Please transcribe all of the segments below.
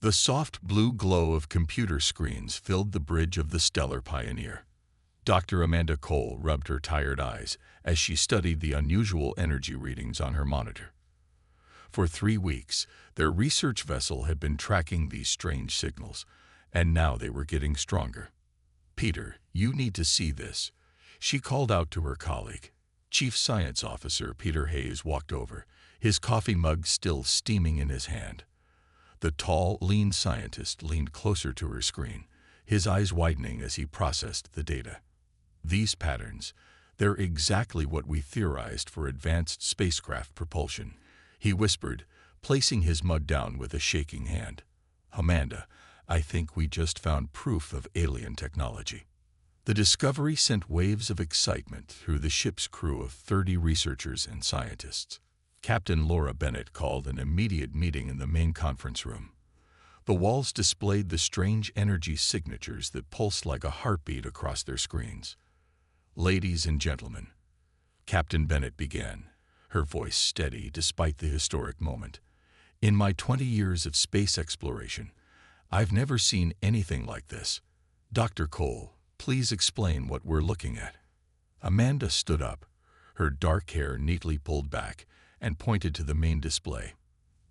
The soft blue glow of computer screens filled the bridge of the Stellar Pioneer. Dr. Amanda Cole rubbed her tired eyes as she studied the unusual energy readings on her monitor. For 3 weeks, their research vessel had been tracking these strange signals, and now they were getting stronger. "Peter, you need to see this," she called out to her colleague. Chief Science Officer Peter Hayes walked over, his coffee mug still steaming in his hand. The tall, lean scientist leaned closer to her screen, his eyes widening as he processed the data. "These patterns, they're exactly what we theorized for advanced spacecraft propulsion," he whispered, placing his mug down with a shaking hand. "Amanda, I think we just found proof of alien technology." The discovery sent waves of excitement through the ship's crew of 30 researchers and scientists. Captain Laura Bennett called an immediate meeting in the main conference room. The walls displayed the strange energy signatures that pulsed like a heartbeat across their screens. "Ladies and gentlemen," Captain Bennett began, her voice steady despite the historic moment. "In my 20 years of space exploration, I've never seen anything like this. Dr. Cole, please explain what we're looking at." Amanda stood up, her dark hair neatly pulled back, and pointed to the main display.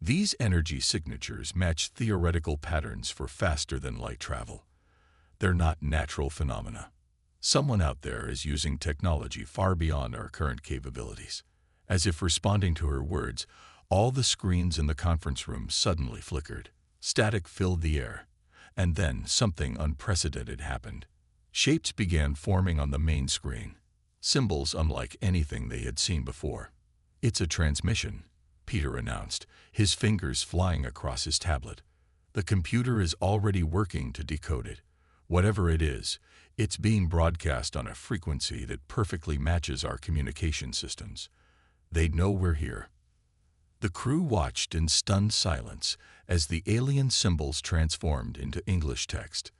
"These energy signatures match theoretical patterns for faster-than-light travel. They're not natural phenomena. Someone out there is using technology far beyond our current capabilities." As if responding to her words, all the screens in the conference room suddenly flickered. Static filled the air, and then something unprecedented happened. Shapes began forming on the main screen, symbols unlike anything they had seen before. "It's a transmission," Peter announced, his fingers flying across his tablet. "The computer is already working to decode it. Whatever it is, it's being broadcast on a frequency that perfectly matches our communication systems. They know we're here." The crew watched in stunned silence as the alien symbols transformed into English text.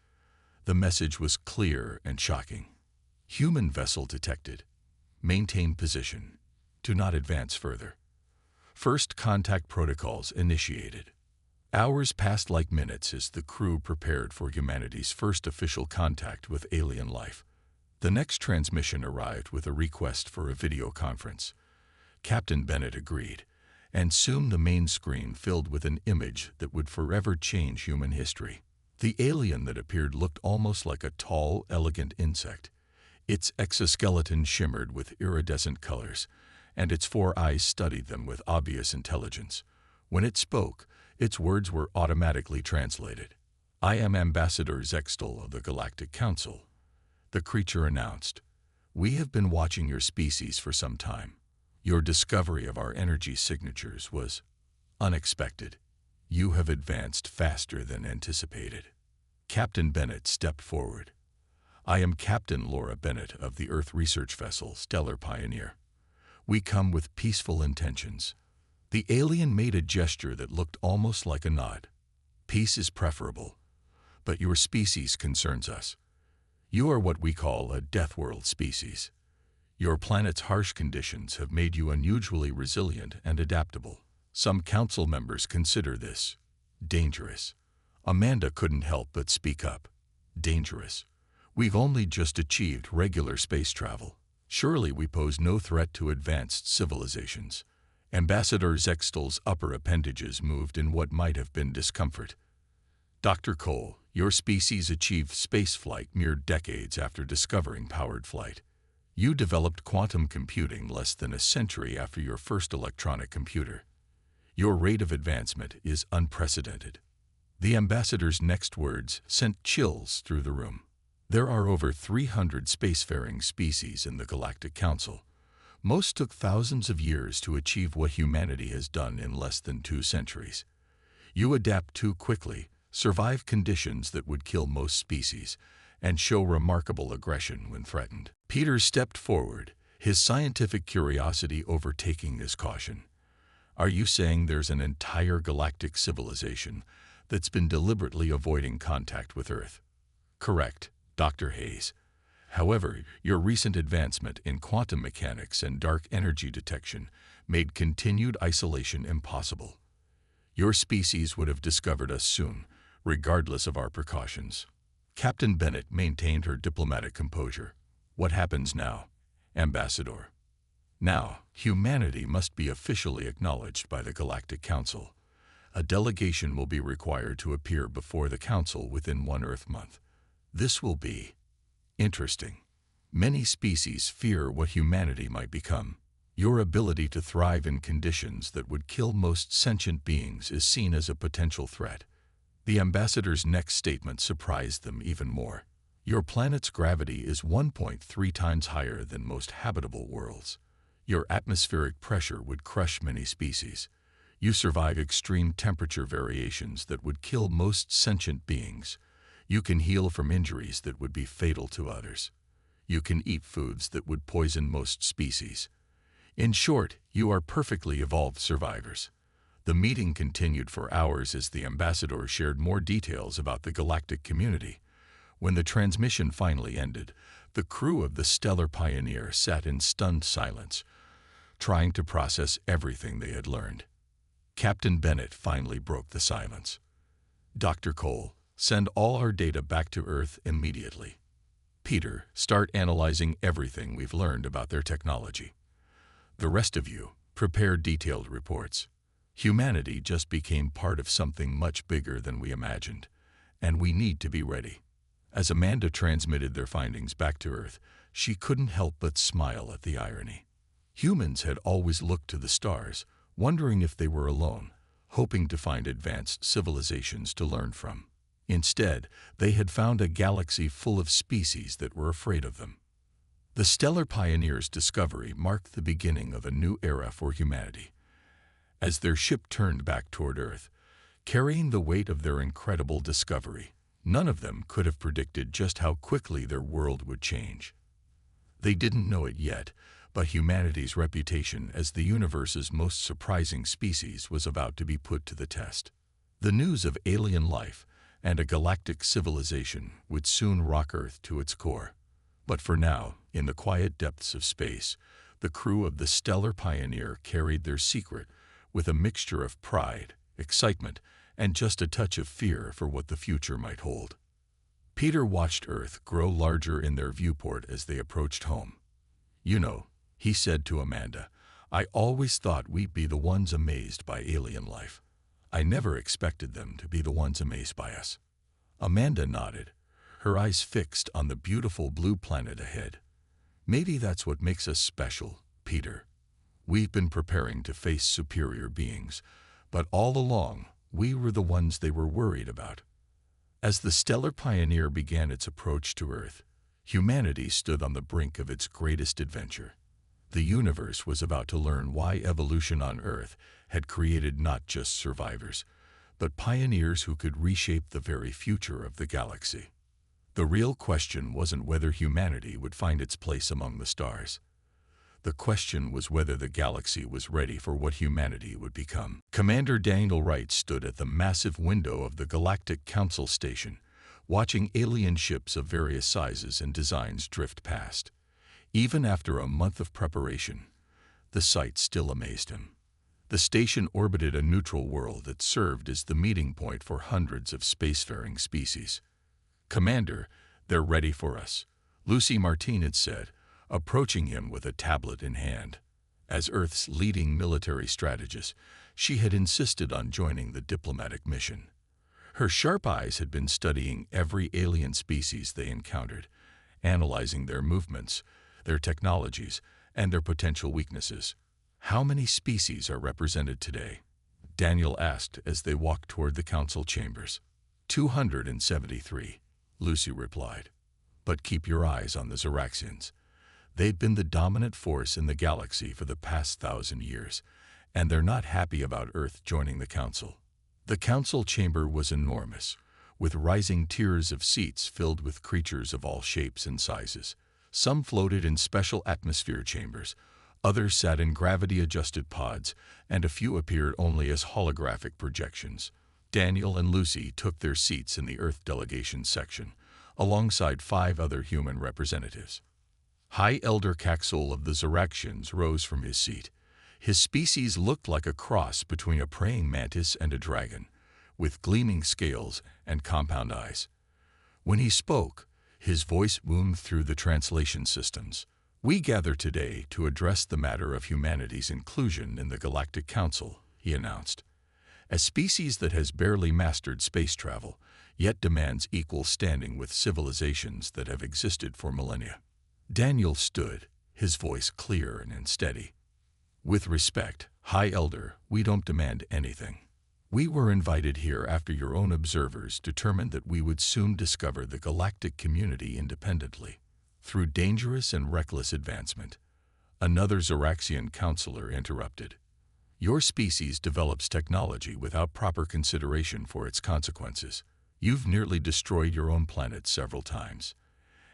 The message was clear and shocking. "Human vessel detected. Maintain position. Do not advance further. First contact protocols initiated." Hours passed like minutes as the crew prepared for humanity's first official contact with alien life. The next transmission arrived with a request for a video conference. Captain Bennett agreed, and soon the main screen filled with an image that would forever change human history. The alien that appeared looked almost like a tall, elegant insect. Its exoskeleton shimmered with iridescent colors, and its 4 eyes studied them with obvious intelligence. When it spoke, its words were automatically translated. "I am Ambassador Zextal of the Galactic Council," the creature announced. "We have been watching your species for some time. Your discovery of our energy signatures was unexpected. You have advanced faster than anticipated." Captain Bennett stepped forward. "I am Captain Laura Bennett of the Earth research vessel Stellar Pioneer. We come with peaceful intentions." The alien made a gesture that looked almost like a nod. "Peace is preferable, but your species concerns us. You are what we call a death world species. Your planet's harsh conditions have made you unusually resilient and adaptable. Some council members consider this dangerous." Amanda couldn't help but speak up. "Dangerous? We've only just achieved regular space travel. Surely we pose no threat to advanced civilizations." Ambassador Zextal's upper appendages moved in what might have been discomfort. "Dr. Cole, your species achieved spaceflight mere decades after discovering powered flight. You developed quantum computing less than a century after your first electronic computer. Your rate of advancement is unprecedented." The ambassador's next words sent chills through the room. "There are over 300 spacefaring species in the Galactic Council. Most took thousands of years to achieve what humanity has done in less than 2 centuries. You adapt too quickly, survive conditions that would kill most species, and show remarkable aggression when threatened." Peter stepped forward, his scientific curiosity overtaking his caution. "Are you saying there's an entire galactic civilization that's been deliberately avoiding contact with Earth?" "Correct, Dr. Hayes. However, your recent advancement in quantum mechanics and dark energy detection made continued isolation impossible. Your species would have discovered us soon, regardless of our precautions. Captain Bennett maintained her diplomatic composure. What happens now, Ambassador? Now, humanity must be officially acknowledged by the Galactic Council. A delegation will be required to appear before the Council within 1 Earth month. This will be interesting. Many species fear what humanity might become. Your ability to thrive in conditions that would kill most sentient beings is seen as a potential threat. The ambassador's next statement surprised them even more. Your planet's gravity is 1.3 times higher than most habitable worlds. Your atmospheric pressure would crush many species. You survive extreme temperature variations that would kill most sentient beings. You can heal from injuries that would be fatal to others. You can eat foods that would poison most species. In short, you are perfectly evolved survivors. The meeting continued for hours as the ambassador shared more details about the galactic community. When the transmission finally ended, the crew of the Stellar Pioneer sat in stunned silence, trying to process everything they had learned. Captain Bennett finally broke the silence. Dr. Cole, send all our data back to Earth immediately. Peter, start analyzing everything we've learned about their technology. The rest of you, prepare detailed reports. Humanity just became part of something much bigger than we imagined, and we need to be ready. As Amanda transmitted their findings back to Earth, she couldn't help but smile at the irony. Humans had always looked to the stars, wondering if they were alone, hoping to find advanced civilizations to learn from. Instead, they had found a galaxy full of species that were afraid of them. The Stellar Pioneer's discovery marked the beginning of a new era for humanity. As their ship turned back toward Earth, carrying the weight of their incredible discovery, none of them could have predicted just how quickly their world would change. They didn't know it yet, but humanity's reputation as the universe's most surprising species was about to be put to the test. The news of alien life and a galactic civilization would soon rock Earth to its core. But for now, in the quiet depths of space, the crew of the Stellar Pioneer carried their secret with a mixture of pride, excitement, and just a touch of fear for what the future might hold. Peter watched Earth grow larger in their viewport as they approached home. You know, he said to Amanda, I always thought we'd be the ones amazed by alien life. I never expected them to be the ones amazed by us. Amanda nodded, her eyes fixed on the beautiful blue planet ahead. Maybe that's what makes us special, Peter. We've been preparing to face superior beings, but all along, we were the ones they were worried about. As the Stellar Pioneer began its approach to Earth, humanity stood on the brink of its greatest adventure. The universe was about to learn why evolution on Earth had created not just survivors, but pioneers who could reshape the very future of the galaxy. The real question wasn't whether humanity would find its place among the stars. The question was whether the galaxy was ready for what humanity would become. Commander Daniel Wright stood at the massive window of the Galactic Council station, watching alien ships of various sizes and designs drift past. Even after a month of preparation, the sight still amazed him. The station orbited a neutral world that served as the meeting point for hundreds of spacefaring species. Commander, they're ready for us, Lucy Martinez said, approaching him with a tablet in hand. As Earth's leading military strategist, she had insisted on joining the diplomatic mission. Her sharp eyes had been studying every alien species they encountered, analyzing their movements, their technologies, and their potential weaknesses. How many species are represented today? Daniel asked as they walked toward the council chambers. 273, Lucy replied. But keep your eyes on the Zoraxians. They've been the dominant force in the galaxy for the past 1,000 years, and they're not happy about Earth joining the council. The council chamber was enormous, with rising tiers of seats filled with creatures of all shapes and sizes. Some floated in special atmosphere chambers, others sat in gravity-adjusted pods, and a few appeared only as holographic projections. Daniel and Lucy took their seats in the Earth delegation section, alongside 5 other human representatives. High Elder Caxol of the Zoraxians rose from his seat. His species looked like a cross between a praying mantis and a dragon, with gleaming scales and compound eyes. When he spoke, his voice boomed through the translation systems. "We gather today to address the matter of humanity's inclusion in the Galactic Council," he announced. "A species that has barely mastered space travel, yet demands equal standing with civilizations that have existed for millennia." Daniel stood, his voice clear and steady. "With respect, High Elder, we don't demand anything. We were invited here after your own observers determined that we would soon discover the galactic community independently, through dangerous and reckless advancement." Another Zoraxian counselor interrupted. "Your species develops technology without proper consideration for its consequences. You've nearly destroyed your own planet several times.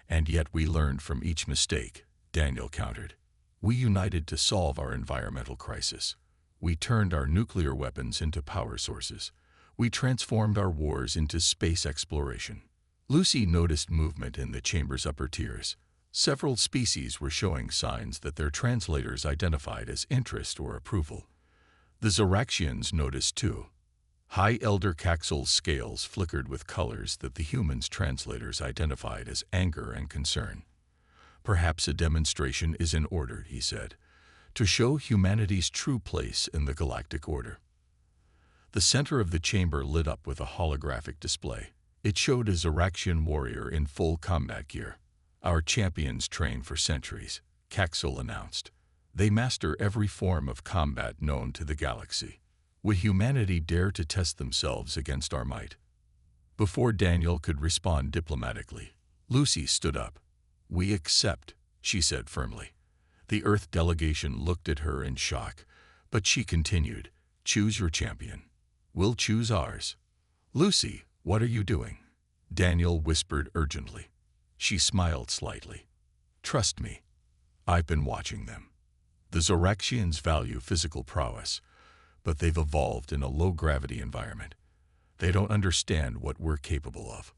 And yet we learned from each mistake," Daniel countered. "We united to solve our environmental crisis. We turned our nuclear weapons into power sources. We transformed our wars into space exploration." Lucy noticed movement in the chamber's upper tiers. Several species were showing signs that their translators identified as interest or approval. The Zoraxians noticed too. High Elder Caxel's scales flickered with colors that the humans' translators identified as anger and concern. "Perhaps a demonstration is in order," he said, "to show humanity's true place in the galactic order." The center of the chamber lit up with a holographic display. It showed a Zoraxian warrior in full combat gear. "Our champions train for centuries," Caxel announced. "They master every form of combat known to the galaxy. Would humanity dare to test themselves against our might?" Before Daniel could respond diplomatically, Lucy stood up. "We accept," she said firmly. The Earth delegation looked at her in shock, but she continued, "Choose your champion. We'll choose ours." "Lucy, what are you doing?" Daniel whispered urgently. She smiled slightly. "Trust me. I've been watching them. The Zoraxians value physical prowess, but they've evolved in a low-gravity environment. They don't understand what we're capable of."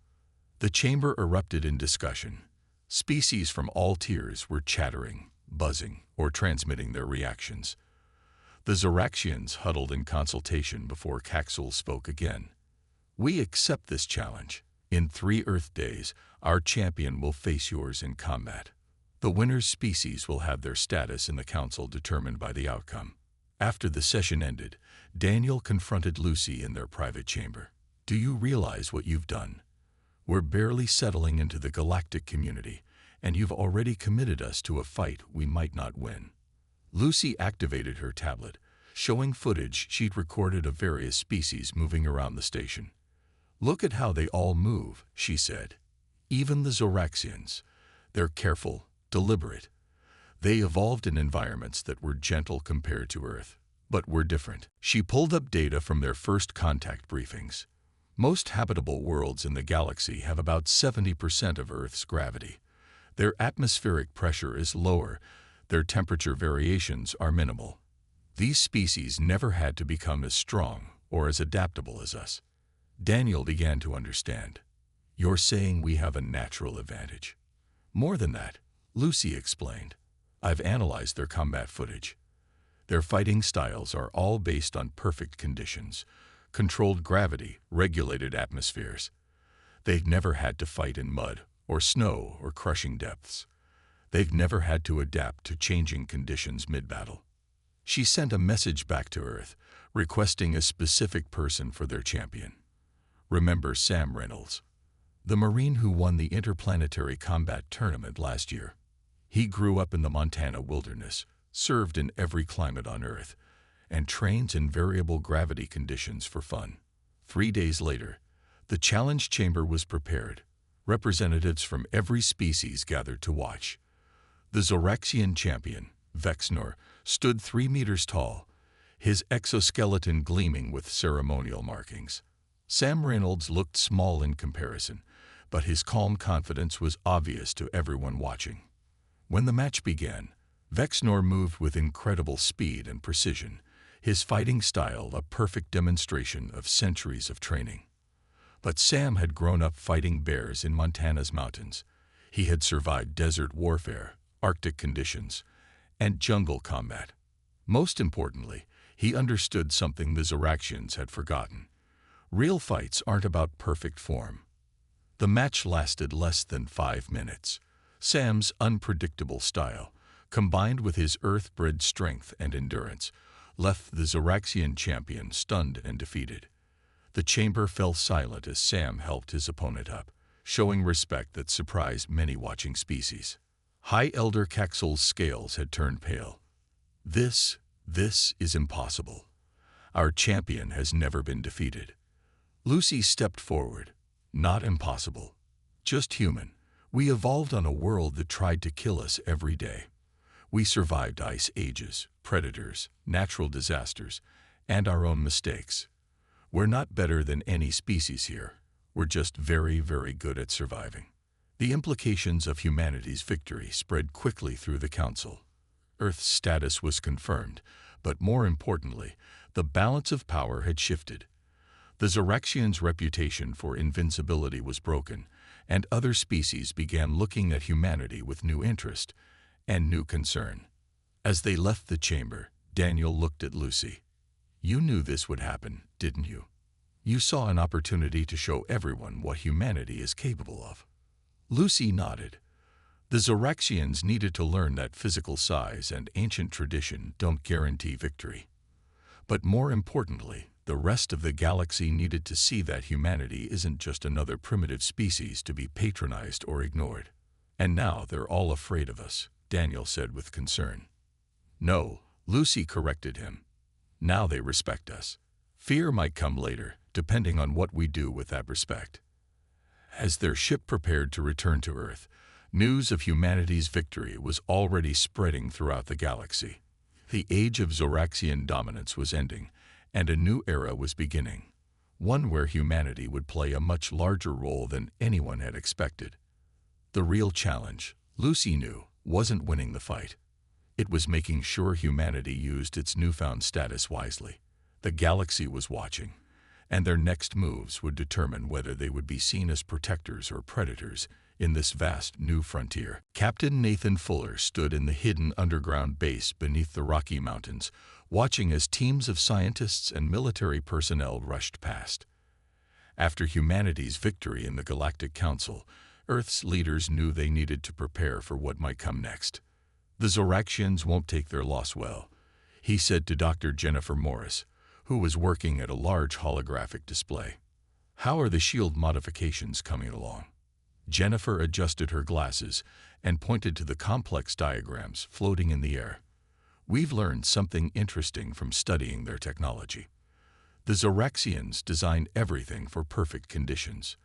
The chamber erupted in discussion. Species from all tiers were chattering, buzzing, or transmitting their reactions. The Zoraxians huddled in consultation before Caxel spoke again. "We accept this challenge. In 3 Earth days, our champion will face yours in combat. The winner's species will have their status in the council determined by the outcome." After the session ended, Daniel confronted Lucy in their private chamber. "Do you realize what you've done? We're barely settling into the galactic community, and you've already committed us to a fight we might not win." Lucy activated her tablet, showing footage she'd recorded of various species moving around the station. "Look at how they all move," she said. "Even the Zoraxians. They're careful, deliberate. They evolved in environments that were gentle compared to Earth, but were different." She pulled up data from their first contact briefings. Most habitable worlds in the galaxy have about 70% of Earth's gravity. Their atmospheric pressure is lower, their temperature variations are minimal. These species never had to become as strong or as adaptable as us. Daniel began to understand. "You're saying we have a natural advantage." "More than that," Lucy explained. "I've analyzed their combat footage. Their fighting styles are all based on perfect conditions, controlled gravity, regulated atmospheres. They've never had to fight in mud or snow or crushing depths. They've never had to adapt to changing conditions mid-battle." She sent a message back to Earth, requesting a specific person for their champion. "Remember Sam Reynolds, the Marine who won the Interplanetary Combat Tournament last year? He grew up in the Montana wilderness, served in every climate on Earth, and trains in variable gravity conditions for fun." 3 days later, the challenge chamber was prepared. Representatives from every species gathered to watch. The Zoraxian champion, Vexnor, stood 3 meters tall, his exoskeleton gleaming with ceremonial markings. Sam Reynolds looked small in comparison, but his calm confidence was obvious to everyone watching. When the match began, Vexnor moved with incredible speed and precision, his fighting style a perfect demonstration of centuries of training. But Sam had grown up fighting bears in Montana's mountains. He had survived desert warfare, Arctic conditions, and jungle combat. Most importantly, he understood something the Zoraxians had forgotten. Real fights aren't about perfect form. The match lasted less than 5 minutes. Sam's unpredictable style, combined with his Earth-bred strength and endurance, left the Zoraxian champion stunned and defeated. The chamber fell silent as Sam helped his opponent up, showing respect that surprised many watching species. High Elder Caxol's scales had turned pale. This is impossible. Our champion has never been defeated. Lucy stepped forward. Not impossible. Just human. We evolved on a world that tried to kill us every day. We survived ice ages, predators, natural disasters, and our own mistakes. We're not better than any species here. We're just very, very good at surviving. The implications of humanity's victory spread quickly through the Council. Earth's status was confirmed, but more importantly, the balance of power had shifted. The Zoraxians' reputation for invincibility was broken, and other species began looking at humanity with new interest and new concern. As they left the chamber, Daniel looked at Lucy. "You knew this would happen, didn't you? You saw an opportunity to show everyone what humanity is capable of." Lucy nodded. The Zoraxians needed to learn that physical size and ancient tradition don't guarantee victory. But more importantly, the rest of the galaxy needed to see that humanity isn't just another primitive species to be patronized or ignored. "And now they're all afraid of us," Daniel said with concern. "No," Lucy corrected him. "Now they respect us. Fear might come later, depending on what we do with that respect." As their ship prepared to return to Earth, news of humanity's victory was already spreading throughout the galaxy. The age of Zoraxian dominance was ending, and a new era was beginning, one where humanity would play a much larger role than anyone had expected. The real challenge, Lucy knew, wasn't winning the fight. It was making sure humanity used its newfound status wisely. The galaxy was watching, and their next moves would determine whether they would be seen as protectors or predators in this vast new frontier. Captain Nathan Fuller stood in the hidden underground base beneath the Rocky Mountains, watching as teams of scientists and military personnel rushed past. After humanity's victory in the Galactic Council, Earth's leaders knew they needed to prepare for what might come next. "The Zoraxians won't take their loss well," he said to Dr. Jennifer Morris, who was working at a large holographic display. "How are the shield modifications coming along?" Jennifer adjusted her glasses and pointed to the complex diagrams floating in the air. "We've learned something interesting from studying their technology. The Zoraxians designed everything for perfect conditions.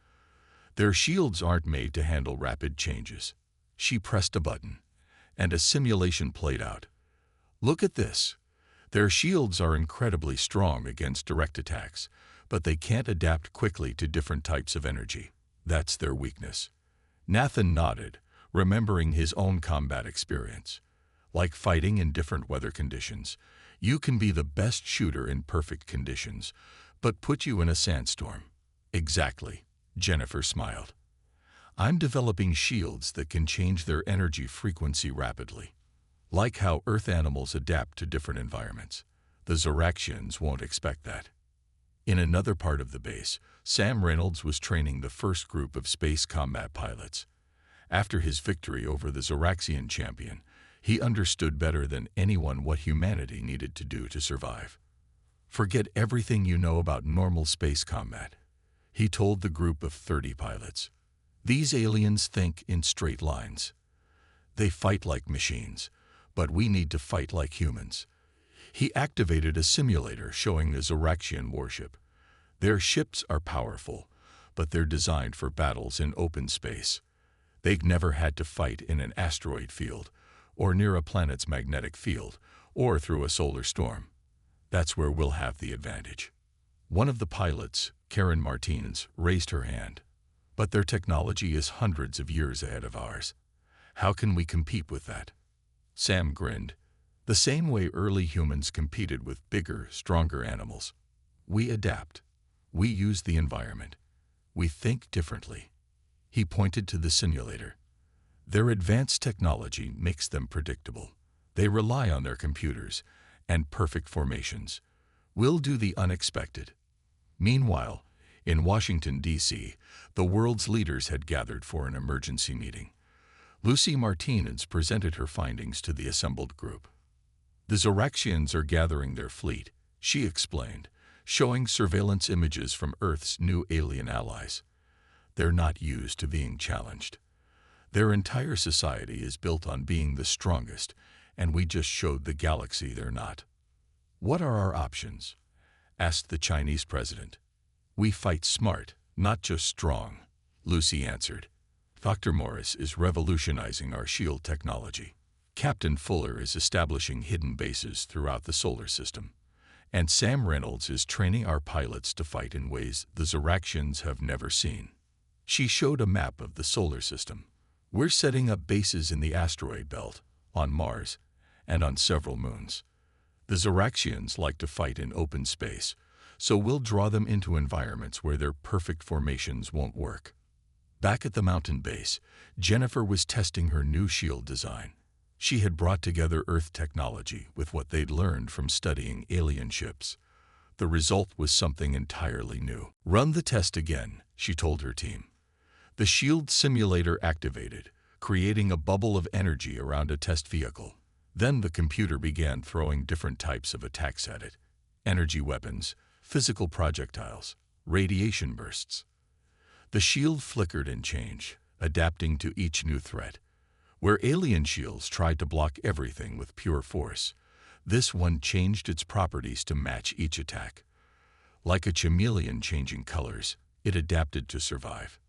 Their shields aren't made to handle rapid changes." She pressed a button, and a simulation played out. "Look at this. Their shields are incredibly strong against direct attacks, but they can't adapt quickly to different types of energy. That's their weakness." Nathan nodded, remembering his own combat experience. "Like fighting in different weather conditions. You can be the best shooter in perfect conditions, but put you in a sandstorm." "Exactly," Jennifer smiled. "I'm developing shields that can change their energy frequency rapidly. Like how Earth animals adapt to different environments. The Zoraxians won't expect that." In another part of the base, Sam Reynolds was training the first group of space combat pilots. After his victory over the Zoraxian champion, he understood better than anyone what humanity needed to do to survive. "Forget everything you know about normal space combat," he told the group of 30 pilots. "These aliens think in straight lines. They fight like machines, but we need to fight like humans." He activated a simulator showing the Zoraxian warship. "Their ships are powerful, but they're designed for battles in open space. They've never had to fight in an asteroid field, or near a planet's magnetic field, or through a solar storm. That's where we'll have the advantage." One of the pilots, Karen Martinez, raised her hand. "But their technology is hundreds of years ahead of ours. How can we compete with that?" Sam grinned. "The same way early humans competed with bigger, stronger animals. We adapt. We use the environment. We think differently." He pointed to the simulator. "Their advanced technology makes them predictable. They rely on their computers and perfect formations. We'll do the unexpected." Meanwhile, In Washington, D.C., the world's leaders had gathered for an emergency meeting. Lucy Martinez presented her findings to the assembled group. The Zoraxians are gathering their fleet, she explained, showing surveillance images from Earth's new alien allies. They're not used to being challenged. Their entire society is built on being the strongest, and we just showed the galaxy they're not. What are our options? Asked the Chinese president. We fight smart, not just strong, Lucy answered. Dr. Morris is revolutionizing our shield technology. Captain Fuller is establishing hidden bases throughout the solar system. And Sam Reynolds is training our pilots to fight in ways the Zoraxians have never seen. She showed a map of the solar system. We're setting up bases in the asteroid belt, on Mars, and on several moons. The Zoraxians like to fight in open space, so we'll draw them into environments where their perfect formations won't work. Back at the mountain base, Jennifer was testing her new shield design. She had brought together Earth technology with what they'd learned from studying alien ships. The result was something entirely new. Run the test again, she told her team. The shield simulator activated, creating a bubble of energy around a test vehicle. Then the computer began throwing different types of attacks at it. Energy weapons, physical projectiles, radiation bursts. The shield flickered and changed, adapting to each new threat. Where alien shields tried to block everything with pure force, this one changed its properties to match each attack. Like a chameleon changing colors, it adapted to survive.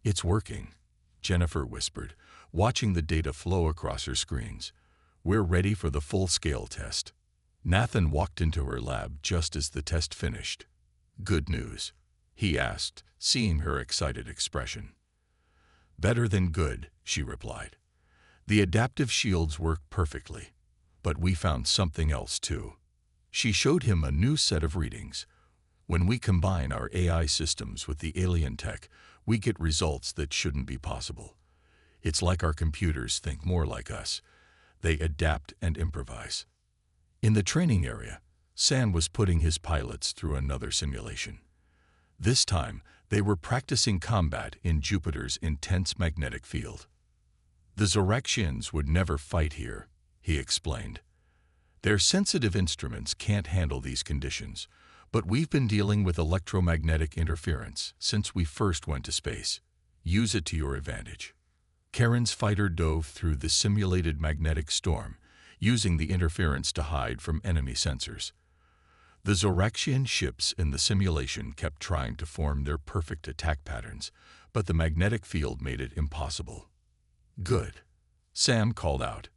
It's working, Jennifer whispered, watching the data flow across her screens. We're ready for the full-scale test. Nathan walked into her lab just as the test finished. Good news, he asked, seeing her excited expression. Better than good, she replied. The adaptive shields work perfectly, but we found something else too. She showed him a new set of readings. When we combine our AI systems with the alien tech, we get results that shouldn't be possible. It's like our computers think more like us. They adapt and improvise. In the training area, Sam was putting his pilots through another simulation. This time, they were practicing combat in Jupiter's intense magnetic field. The Zoraxians would never fight here, he explained. Their sensitive instruments can't handle these conditions, but we've been dealing with electromagnetic interference since we first went to space. Use it to your advantage. Karen's fighter dove through the simulated magnetic storm, using the interference to hide from enemy sensors. The Zoraxian ships in the simulation kept trying to form their perfect attack patterns, but the magnetic field made it impossible. Good, Sam called out.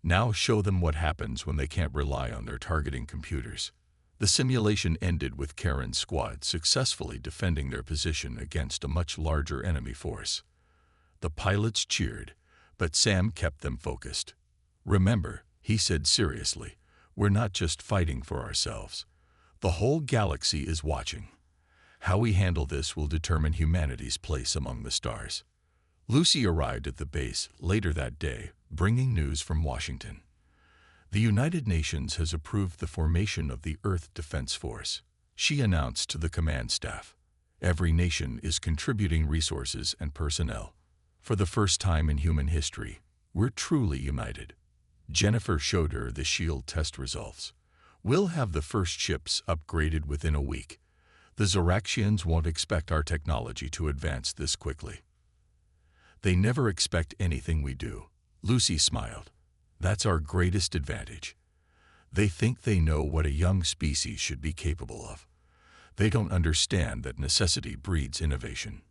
Now show them what happens when they can't rely on their targeting computers. The simulation ended with Karen's squad successfully defending their position against a much larger enemy force. The pilots cheered, but Sam kept them focused. Remember, he said seriously, we're not just fighting for ourselves. The whole galaxy is watching. How we handle this will determine humanity's place among the stars. Lucy arrived at the base later that day, bringing news from Washington. The United Nations has approved the formation of the Earth Defense Force, she announced to the command staff. Every nation is contributing resources and personnel. For the first time in human history, we're truly united. Jennifer showed her the shield test results. We'll have the first ships upgraded within a week. The Zoraxians won't expect our technology to advance this quickly. They never expect anything we do, Lucy smiled. That's our greatest advantage. They think they know what a young species should be capable of. They don't understand that necessity breeds innovation.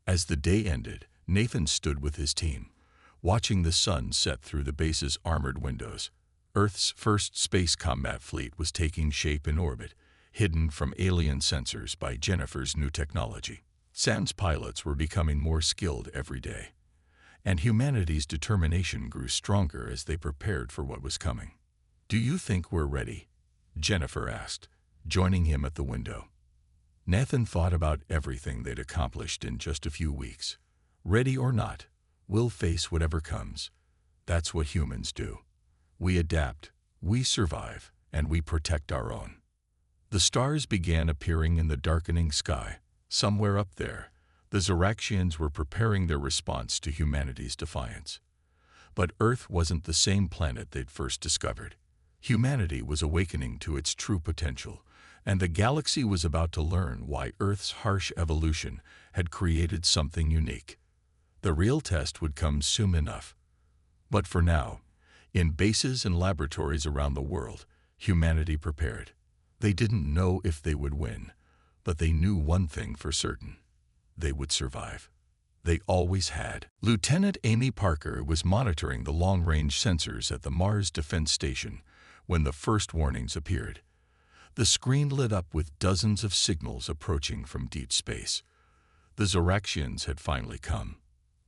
As the day ended, Nathan stood with his team, watching the sun set through the base's armored windows. Earth's first space combat fleet was taking shape in orbit, hidden from alien sensors by Jennifer's new technology. Sam's pilots were becoming more skilled every day, and humanity's determination grew stronger as they prepared for what was coming. Do you think we're ready? Jennifer asked, joining him at the window. Nathan thought about everything they'd accomplished in just a few weeks. Ready or not, we'll face whatever comes. That's what humans do. We adapt, we survive, and we protect our own. The stars began appearing in the darkening sky, Somewhere up there, the Zoraxians were preparing their response to humanity's defiance. But Earth wasn't the same planet they'd first discovered. Humanity was awakening to its true potential, and the galaxy was about to learn why Earth's harsh evolution had created something unique. The real test would come soon enough. But for now, in bases and laboratories around the world, humanity prepared. They didn't know if they would win, but they knew one thing for certain: they would survive. They always had. Lieutenant Amy Parker was monitoring the long-range sensors at the Mars Defense Station when the first warnings appeared. The screen lit up with dozens of signals approaching from deep space. The Zoraxians had finally come.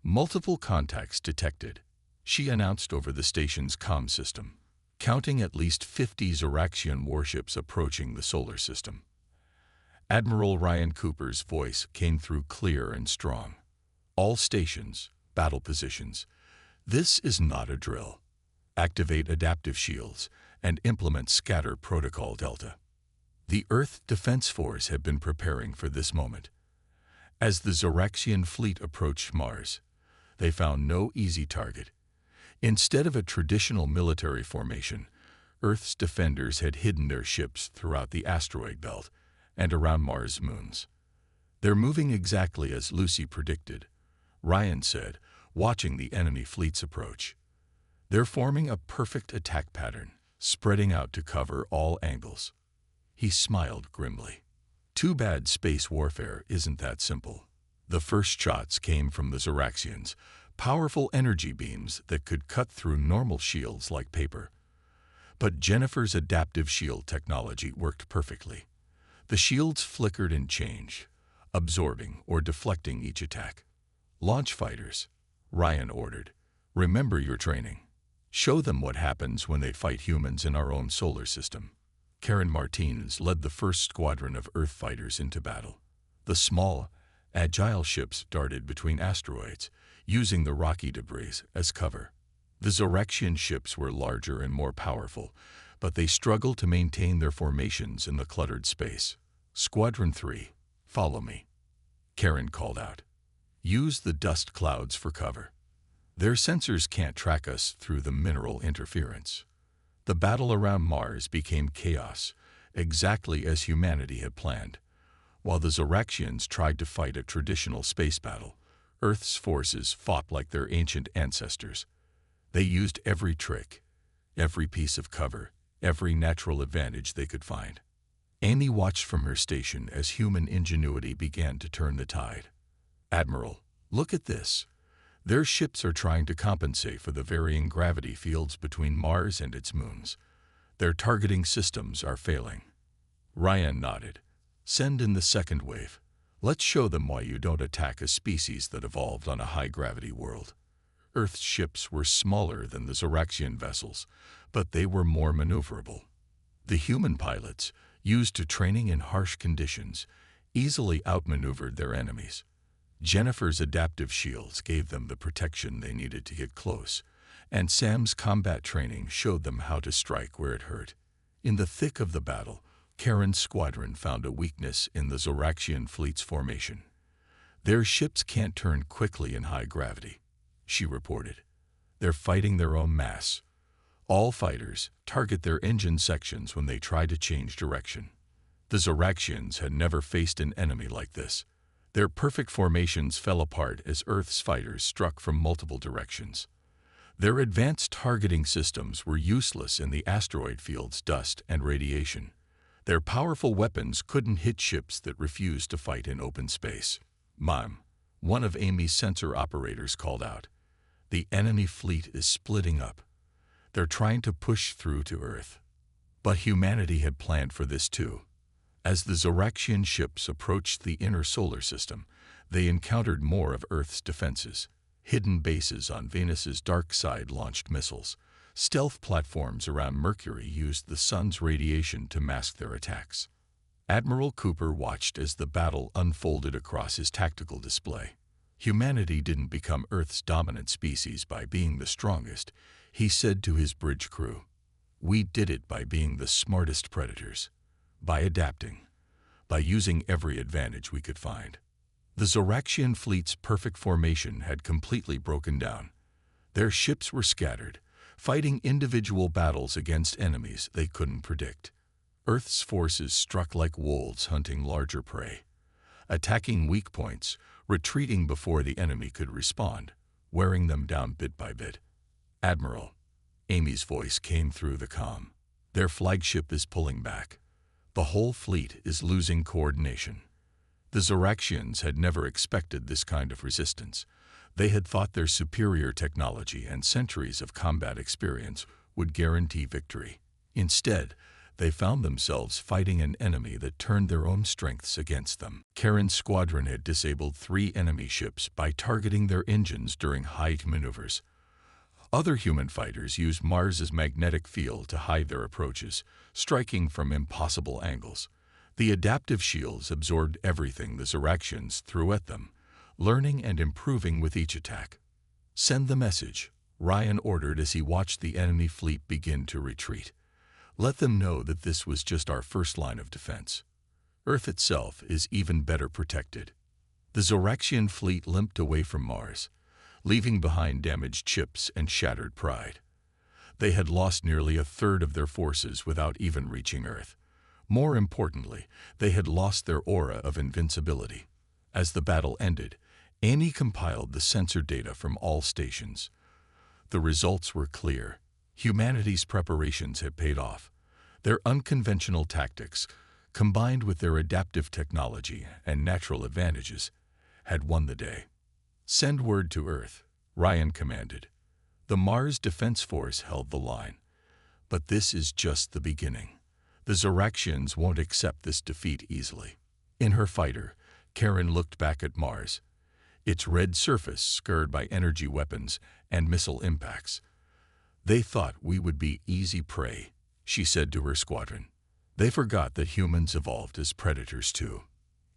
Multiple contacts detected, she announced over the station's comm system, counting at least 50 Zoraxian warships approaching the solar system. Admiral Ryan Cooper's voice came through clear and strong. All stations, battle positions. This is not a drill. Activate adaptive shields and implement Scatter Protocol Delta. The Earth Defense Force had been preparing for this moment. As the Zoraxian fleet approached Mars, they found no easy target. Instead of a traditional military formation, Earth's defenders had hidden their ships throughout the asteroid belt and around Mars' moons. "They're moving exactly as Lucy predicted," Ryan said, watching the enemy fleets approach. "They're forming a perfect attack pattern, spreading out to cover all angles." He smiled grimly. Too bad space warfare isn't that simple. The first shots came from the Zoraxians, powerful energy beams that could cut through normal shields like paper. But Jennifer's adaptive shield technology worked perfectly. The shields flickered and changed, absorbing or deflecting each attack. "Launch fighters," Ryan ordered. "Remember your training. Show them what happens when they fight humans in our own solar system." Karen Martinez led the first squadron of Earth fighters into battle. The small, agile ships darted between asteroids, using the rocky debris as cover. The Zoraxian ships were larger and more powerful, but they struggled to maintain their formations in the cluttered space. "Squadron 3, follow me," Karen called out. "Use the dust clouds for cover. Their sensors can't track us through the mineral interference." The battle around Mars became chaos, exactly as humanity had planned. While the Zoraxians tried to fight a traditional space battle, Earth's forces fought like their ancient ancestors. They used every trick, every piece of cover, every natural advantage they could find. Amy watched from her station as human ingenuity began to turn the tide. "Admiral, look at this. Their ships are trying to compensate for the varying gravity fields between Mars and its moons. Their targeting systems are failing." Ryan nodded. "Send in the second wave. Let's show them why you don't attack a species that evolved on a high-gravity world." Earth's ships were smaller than the Zoraxian vessels, but they were more maneuverable. The human pilots, used to training in harsh conditions, easily outmaneuvered their enemies. Jennifer's adaptive shields gave them the protection they needed to get close, and Sam's combat training showed them how to strike where it hurt. In the thick of the battle, Karen's squadron found a weakness in the Zoraxian fleet's formation. "Their ships can't turn quickly in high gravity," she reported. "They're fighting their own mass. All fighters target their engine sections when they try to change direction." The Zoraxians had never faced an enemy like this. Their perfect formations fell apart as Earth's fighters struck from multiple directions. Their advanced targeting systems were useless in the asteroid field's dust and radiation. Their powerful weapons couldn't hit ships that refused to fight in open space. "Mom," one of Amy's sensor operators called out. "The enemy fleet is splitting up. They're trying to push through to Earth." But humanity had planned for this too. As the Zoraxian ships approached the inner solar system, they encountered more of Earth's defenses. Hidden bases on Venus's dark side launched missiles. Stealth platforms around Mercury used the sun's radiation to mask their attacks. Admiral Cooper watched as the battle unfolded across his tactical display. Humanity didn't become Earth's dominant species by being the strongest, he said to his bridge crew. "We did it by being the smartest predators, by adapting, by using every advantage we could find. The Zoraxian fleet's perfect formation had completely broken down. Their ships were scattered, fighting individual battles against enemies they couldn't predict. Earth's forces struck like wolves hunting larger prey, attacking weak points, retreating before the enemy could respond, wearing them down bit by bit. "Admiral," Amy's voice came through the comm. "Their flagship is pulling back. The whole fleet is losing coordination." The Zoraxians had never expected this kind of resistance. They had thought their superior technology and centuries of combat experience would guarantee victory. Instead, they found themselves fighting an enemy that turned their own strengths against them. Karen's squadron had disabled 3 enemy ships by targeting their engines during high maneuvers. Other human fighters used Mars's magnetic field to hide their approaches, striking from impossible angles. The adaptive shields absorbed everything the Zoraxians threw at them, learning and improving with each attack. "Send the message," Ryan ordered as he watched the enemy fleet begin to retreat. "Let them know that this was just our first line of defense. Earth itself is even better protected." The Zoraxian fleet limped away from Mars, leaving behind damaged ships and shattered pride. They had lost nearly a third of their forces without even reaching Earth. More importantly, they had lost their aura of invincibility. As the battle ended, Amy compiled the sensor data from all stations. The results were clear. Humanity's preparations had paid off. Their unconventional tactics, combined with their adaptive technology and natural advantages, had won the day. "Send word to Earth," Ryan commanded. The Mars Defense Force held the line. But this is just the beginning. The Zoraxians won't accept this defeat easily. In her fighter, Karen looked back at Mars, its red surface scarred by energy weapons and missile impacts. "They thought we would be easy prey," she said to her squadron. "They forgot that humans evolved as predators too."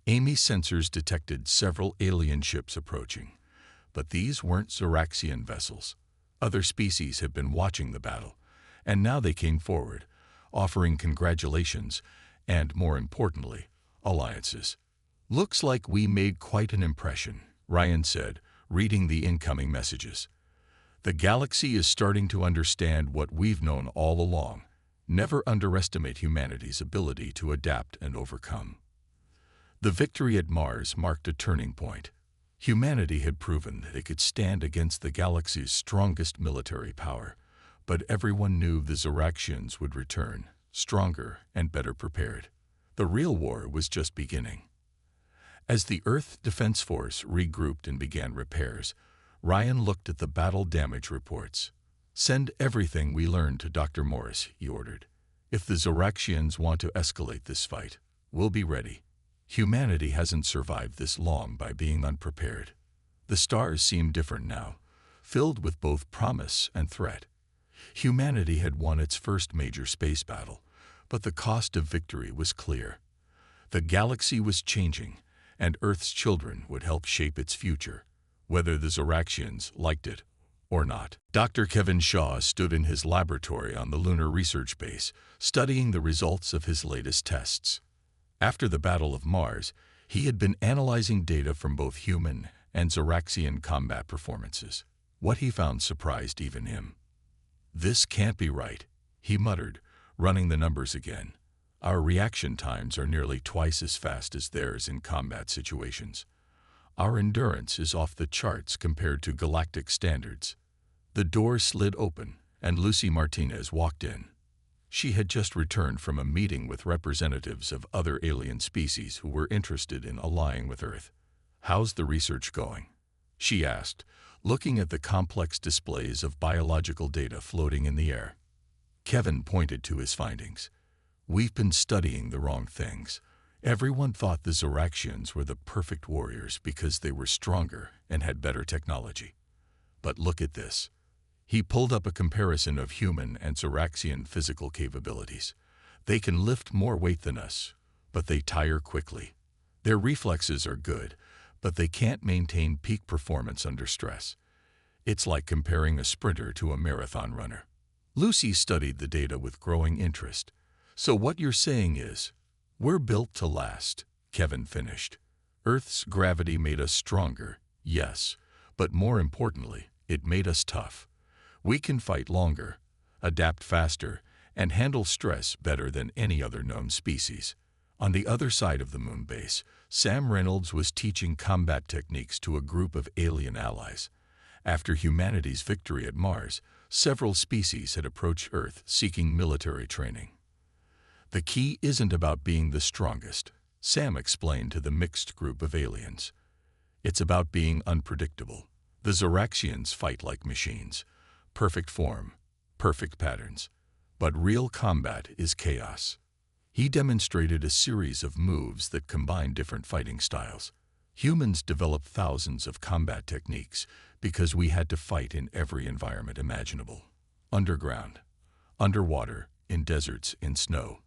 Amy's sensors detected several alien ships approaching, but these weren't Zoraxian vessels. Other species had been watching the battle, and now they came forward, offering congratulations and, more importantly, alliances. "Looks like we made quite an impression," Ryan said, reading the incoming messages. "The galaxy is starting to understand what we've known all along. Never underestimate humanity's ability to adapt and overcome." The victory at Mars marked a turning point. Humanity had proven that it could stand against the galaxy's strongest military power, but everyone knew the Zoraxians would return, stronger and better prepared. The real war was just beginning. As the Earth Defense Force regrouped and began repairs, Ryan looked at the battle damage reports. "Send everything we learned to Dr. Morris," he ordered. "If the Zoraxians want to escalate this fight, we'll be ready. Humanity hasn't survived this long by being unprepared." The stars seemed different now, filled with both promise and threat. Humanity had won its first major space battle, but the cost of victory was clear. The galaxy was changing, and Earth's children would help shape its future, whether the Zoraxians liked it or not. Dr. Kevin Shaw stood in his laboratory on the Lunar Research Base, studying the results of his latest tests. After the Battle of Mars, he had been analyzing data from both human and Zoraxian combat performances. What he found surprised even him. "This can't be right," he muttered, running the numbers again. "Our reaction times are nearly twice as fast as theirs in combat situations. Our endurance is off the charts compared to galactic standards." The door slid open, and Lucy Martinez walked in. She had just returned from a meeting with representatives of other alien species who were interested in allying with Earth. "How's the research going?" she asked, looking at the complex displays of biological data floating in the air. Kevin pointed to his findings. "We've been studying the wrong things. Everyone thought the Zoraxians were the perfect warriors because they were stronger and had better technology. But look at this." He pulled up a comparison of human and Zoraxian physical capabilities. "They can lift more weight than us, but they tire quickly. Their reflexes are good, but they can't maintain peak performance under stress. It's like comparing a sprinter to a marathon runner." Lucy studied the data with growing interest. "So what you're saying is, We're built to last, Kevin finished. Earth's gravity made us stronger, yes, but more importantly, it made us tough. We can fight longer, adapt faster, and handle stress better than any other known species. On the other side of the moon base, Sam Reynolds was teaching combat techniques to a group of alien allies. After humanity's victory at Mars, several species had approached Earth seeking military training. The key isn't about being the strongest, Sam explained to the mixed group of aliens. It's about being unpredictable. The Zoraxians fight like machines. Perfect form, perfect patterns. But real combat is chaos. He demonstrated a series of moves that combine different fighting styles. Humans developed thousands of combat techniques because we had to fight in every environment imaginable. Underground, underwater, in deserts, in snow.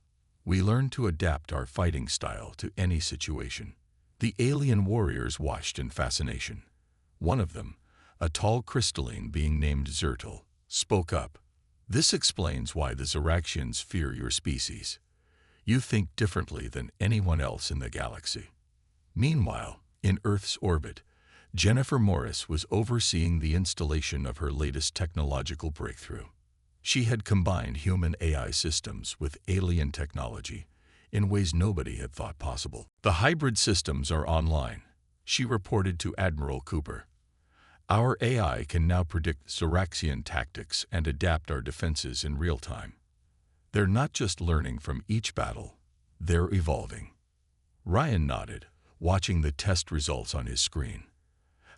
We learned to adapt our fighting style to any situation. The alien warriors watched in fascination. One of them, a tall crystalline being named Zertil, spoke up. This explains why the Zoraxians fear your species. You think differently than anyone else in the galaxy. Meanwhile, in Earth's orbit, Jennifer Morris was overseeing the installation of her latest technological breakthrough. She had combined human AI systems with alien technology in ways nobody had thought possible. The hybrid systems are online, she reported to Admiral Cooper. Our AI can now predict Zoraxian tactics and adapt our defenses in real time. They're not just learning from each battle, they're evolving. Ryan nodded, watching the test results on his screen.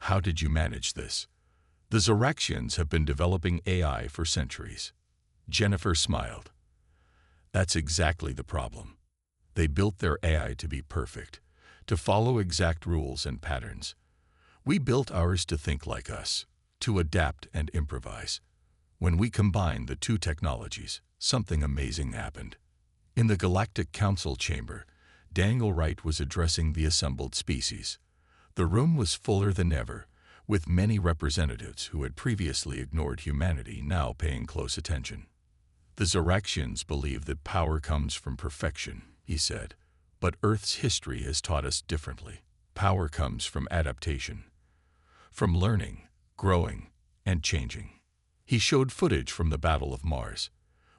How did you manage this? The Zoraxians have been developing AI for centuries. Jennifer smiled. That's exactly the problem. They built their AI to be perfect, to follow exact rules and patterns. We built ours to think like us, to adapt and improvise. When we combined the two technologies, something amazing happened. In the Galactic Council chamber, Daniel Wright was addressing the assembled species. The room was fuller than ever, with many representatives who had previously ignored humanity now paying close attention. The Zoraxians believe that power comes from perfection, he said, but Earth's history has taught us differently. Power comes from adaptation, from learning, growing, and changing. He showed footage from the Battle of Mars.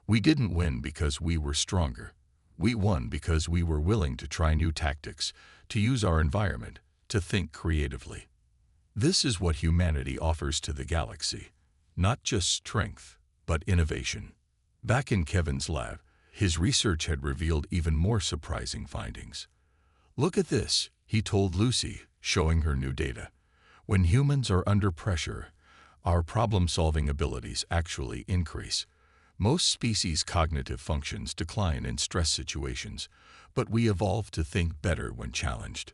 We didn't win because we were stronger. We won because we were willing to try new tactics, to use our environment, to think creatively. This is what humanity offers to the galaxy, not just strength, but innovation. Back in Kevin's lab, his research had revealed even more surprising findings. Look at this, he told Lucy, showing her new data. When humans are under pressure, our problem-solving abilities actually increase. Most species' cognitive functions decline in stress situations, but we evolve to think better when challenged.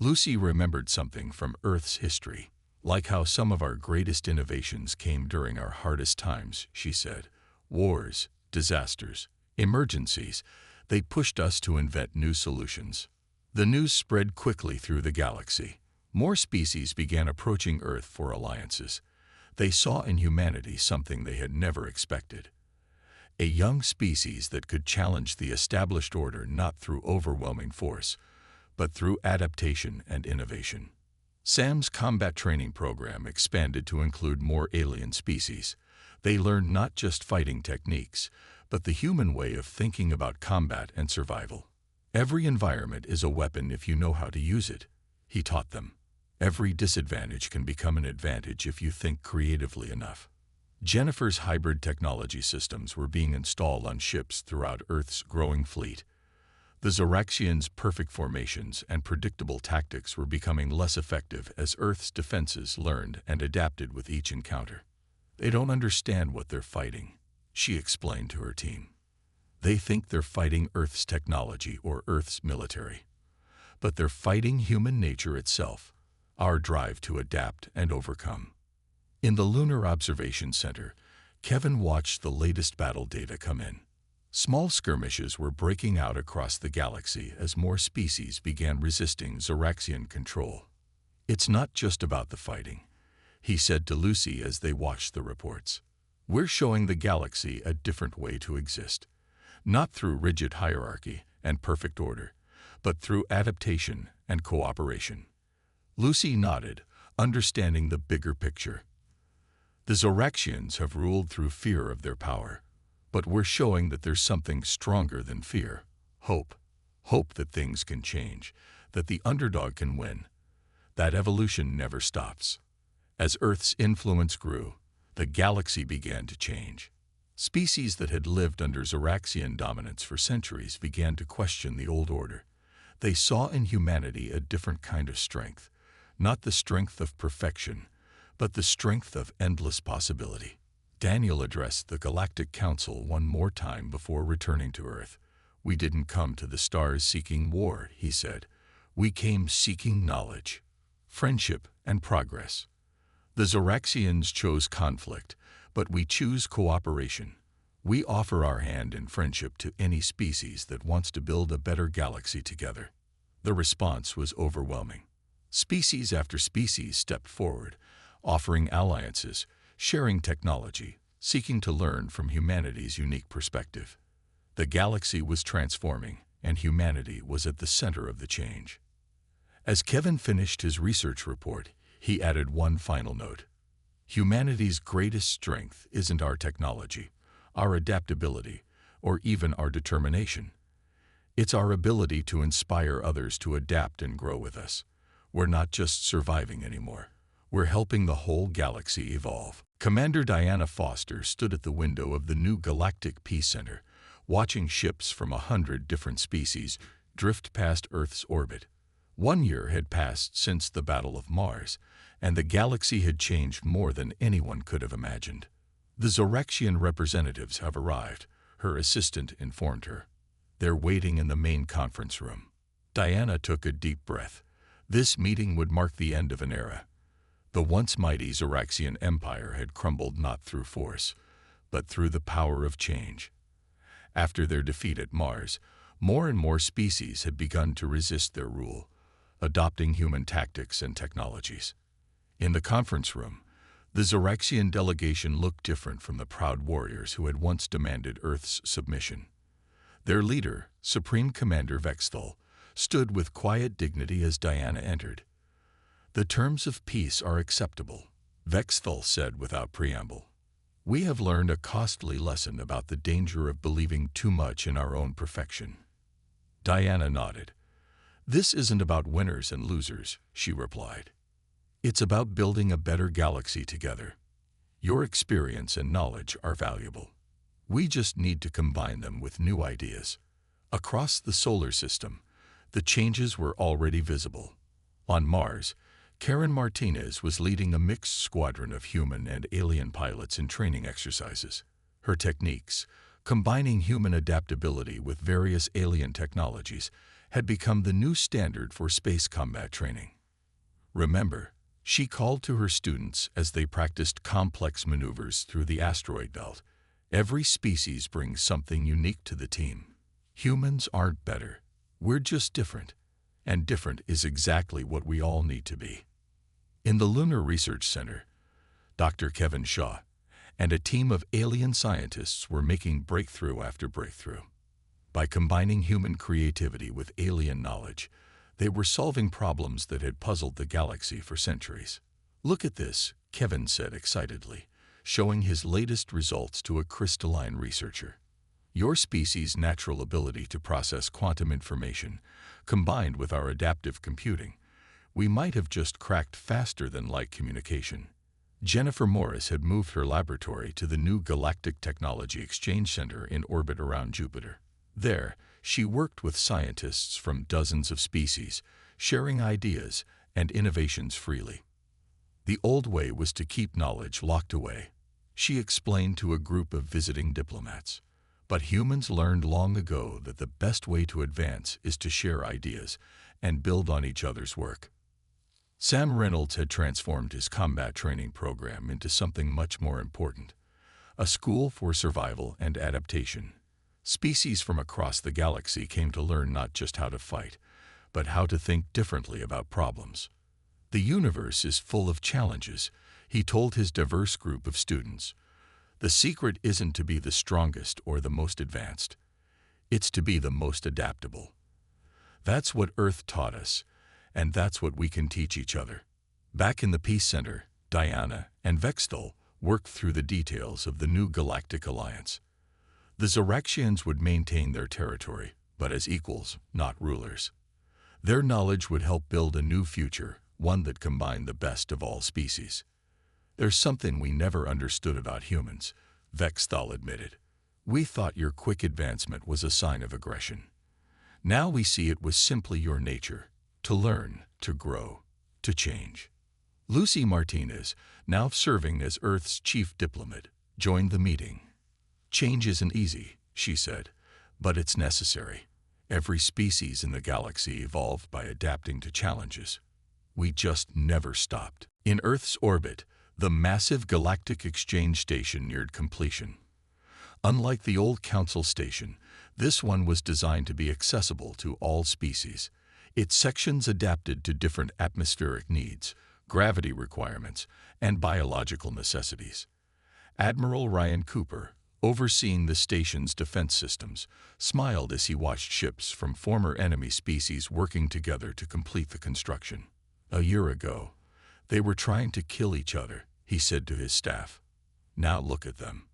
Lucy remembered something from Earth's history, like how some of our greatest innovations came during our hardest times, she said. Wars, disasters, emergencies, they pushed us to invent new solutions. The news spread quickly through the galaxy. More species began approaching Earth for alliances. They saw in humanity something they had never expected. A young species that could challenge the established order not through overwhelming force, but through adaptation and innovation. Sam's combat training program expanded to include more alien species. They learned not just fighting techniques, but the human way of thinking about combat and survival. Every environment is a weapon if you know how to use it, he taught them. Every disadvantage can become an advantage if you think creatively enough. Jennifer's hybrid technology systems were being installed on ships throughout Earth's growing fleet. The Zoraxians' perfect formations and predictable tactics were becoming less effective as Earth's defenses learned and adapted with each encounter. They don't understand what they're fighting, she explained to her team. They think they're fighting Earth's technology or Earth's military. But they're fighting human nature itself, our drive to adapt and overcome. In the Lunar Observation Center, Kevin watched the latest battle data come in. Small skirmishes were breaking out across the galaxy as more species began resisting Zoraxian control. It's not just about the fighting, he said to Lucy as they watched the reports. We're showing the galaxy a different way to exist, not through rigid hierarchy and perfect order, but through adaptation and cooperation. Lucy nodded, understanding the bigger picture. The Zoraxians have ruled through fear of their power, but we're showing that there's something stronger than fear. Hope. Hope that things can change, that the underdog can win. That evolution never stops. As Earth's influence grew, the galaxy began to change. Species that had lived under Zoraxian dominance for centuries began to question the old order. They saw in humanity a different kind of strength, not the strength of perfection, but the strength of endless possibility. Daniel addressed the Galactic Council one more time before returning to Earth. "We didn't come to the stars seeking war," he said. "We came seeking knowledge, friendship, and progress. The Zoraxians chose conflict, but we choose cooperation. We offer our hand in friendship to any species that wants to build a better galaxy together." The response was overwhelming. Species after species stepped forward, offering alliances, sharing technology, seeking to learn from humanity's unique perspective. The galaxy was transforming, and humanity was at the center of the change. As Kevin finished his research report, he added one final note. Humanity's greatest strength isn't our technology, our adaptability, or even our determination. It's our ability to inspire others to adapt and grow with us. We're not just surviving anymore. We're helping the whole galaxy evolve. Commander Diana Foster stood at the window of the new Galactic Peace Center, watching ships from 100 different species drift past Earth's orbit. 1 year had passed since the Battle of Mars, and the galaxy had changed more than anyone could have imagined. "The Zoraxian representatives have arrived," her assistant informed her. "They're waiting in the main conference room." Diana took a deep breath. This meeting would mark the end of an era. The once mighty Zoraxian Empire had crumbled not through force, but through the power of change. After their defeat at Mars, more and more species had begun to resist their rule, adopting human tactics and technologies. In the conference room, the Zoraxian delegation looked different from the proud warriors who had once demanded Earth's submission. Their leader, Supreme Commander Vexthal, stood with quiet dignity as Diana entered. "The terms of peace are acceptable," Vexthal said without preamble. "We have learned a costly lesson about the danger of believing too much in our own perfection." Diana nodded. "This isn't about winners and losers," she replied. "It's about building a better galaxy together. Your experience and knowledge are valuable. We just need to combine them with new ideas." Across the solar system, the changes were already visible. On Mars, Karen Martinez was leading a mixed squadron of human and alien pilots in training exercises. Her techniques, combining human adaptability with various alien technologies, had become the new standard for space combat training. "Remember," she called to her students as they practiced complex maneuvers through the asteroid belt, "every species brings something unique to the team. Humans aren't better. We're just different. And different is exactly what we all need to be." In the Lunar Research Center, Dr. Kevin Shaw and a team of alien scientists were making breakthrough after breakthrough. By combining human creativity with alien knowledge, they were solving problems that had puzzled the galaxy for centuries. "Look at this," Kevin said excitedly, showing his latest results to a crystalline researcher. "Your species' natural ability to process quantum information, combined with our adaptive computing, we might have just cracked faster than light communication." Jennifer Morris had moved her laboratory to the new Galactic Technology Exchange Center in orbit around Jupiter. There, she worked with scientists from dozens of species, sharing ideas and innovations freely. The old way was to keep knowledge locked away, she explained to a group of visiting diplomats. But humans learned long ago that the best way to advance is to share ideas and build on each other's work. Sam Reynolds had transformed his combat training program into something much more important, a school for survival and adaptation. Species from across the galaxy came to learn not just how to fight, but how to think differently about problems. "The universe is full of challenges," he told his diverse group of students. "The secret isn't to be the strongest or the most advanced. It's to be the most adaptable." That's what Earth taught us, and that's what we can teach each other. Back in the Peace Center, Diana and Vextal worked through the details of the new Galactic Alliance. The Zoraxians would maintain their territory, but as equals, not rulers. Their knowledge would help build a new future, one that combined the best of all species. There's something we never understood about humans, Vextal admitted. We thought your quick advancement was a sign of aggression. Now we see it was simply your nature, to learn, to grow, to change. Lucy Martinez, now serving as Earth's chief diplomat, joined the meeting. Change isn't easy, she said, but it's necessary. Every species in the galaxy evolved by adapting to challenges. We just never stopped. In Earth's orbit, the massive Galactic Exchange Station neared completion. Unlike the old Council Station, this one was designed to be accessible to all species. Its sections adapted to different atmospheric needs, gravity requirements, and biological necessities. Admiral Ryan Cooper, overseeing the station's defense systems, smiled as he watched ships from former enemy species working together to complete the construction. A year ago, they were trying to kill each other, he said to his staff. Now look at them.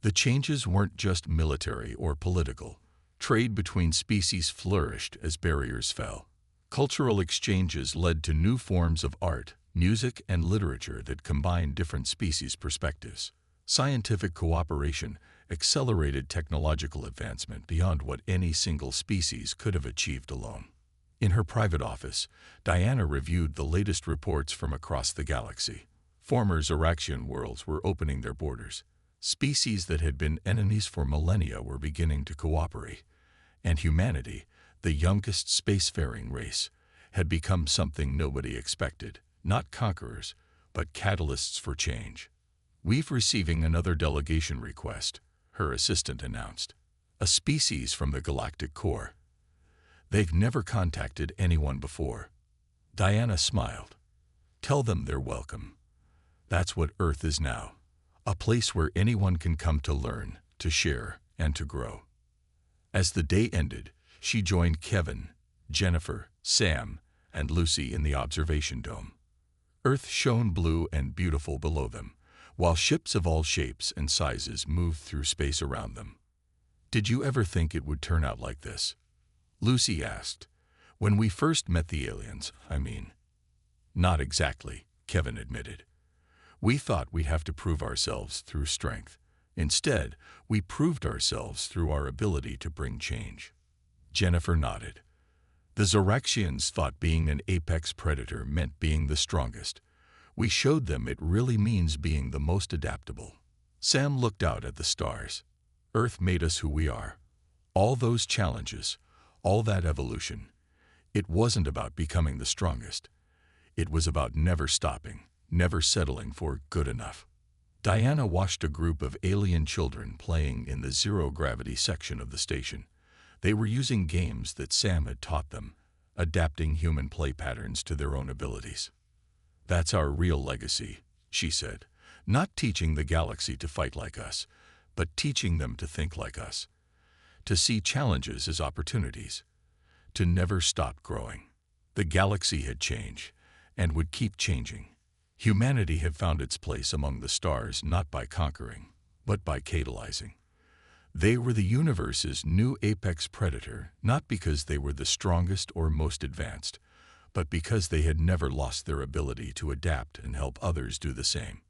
The changes weren't just military or political. Trade between species flourished as barriers fell. Cultural exchanges led to new forms of art, music, and literature that combined different species' perspectives. Scientific cooperation accelerated technological advancement beyond what any single species could have achieved alone. In her private office, Diana reviewed the latest reports from across the galaxy. Former Zoraxian worlds were opening their borders. Species that had been enemies for millennia were beginning to cooperate. And humanity, the youngest spacefaring race, had become something nobody expected. Not conquerors, but catalysts for change. We've receiving another delegation request, her assistant announced. A species from the galactic core. They've never contacted anyone before. Diana smiled. Tell them they're welcome. That's what Earth is now. A place where anyone can come to learn, to share, and to grow. As the day ended, she joined Kevin, Jennifer, Sam, and Lucy in the observation dome. Earth shone blue and beautiful below them, while ships of all shapes and sizes moved through space around them. Did you ever think it would turn out like this? Lucy asked. When we first met the aliens, I mean. Not exactly, Kevin admitted. We thought we'd have to prove ourselves through strength. Instead, we proved ourselves through our ability to bring change. Jennifer nodded. The Zoraxians thought being an apex predator meant being the strongest. We showed them it really means being the most adaptable. Sam looked out at the stars. Earth made us who we are. All those challenges, all that evolution. It wasn't about becoming the strongest. It was about never stopping, never settling for good enough. Diana watched a group of alien children playing in the zero-gravity section of the station. They were using games that Sam had taught them, adapting human play patterns to their own abilities. That's our real legacy, she said. Not teaching the galaxy to fight like us, but teaching them to think like us. To see challenges as opportunities. To never stop growing. The galaxy had changed, and would keep changing. Humanity had found its place among the stars not by conquering, but by catalyzing. They were the universe's new apex predator, not because they were the strongest or most advanced, but because they had never lost their ability to adapt and help others do the same.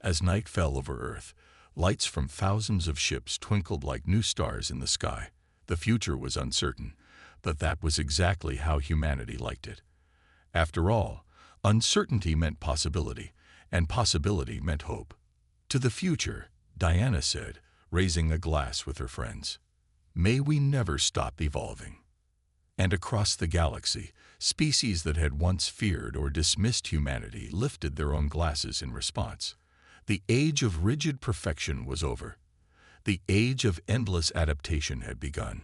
As night fell over Earth, lights from thousands of ships twinkled like new stars in the sky. The future was uncertain, but that was exactly how humanity liked it. After all, uncertainty meant possibility, and possibility meant hope. To the future, Diana said, raising a glass with her friends. May we never stop evolving. And across the galaxy, species that had once feared or dismissed humanity lifted their own glasses in response. The age of rigid perfection was over. The age of endless adaptation had begun.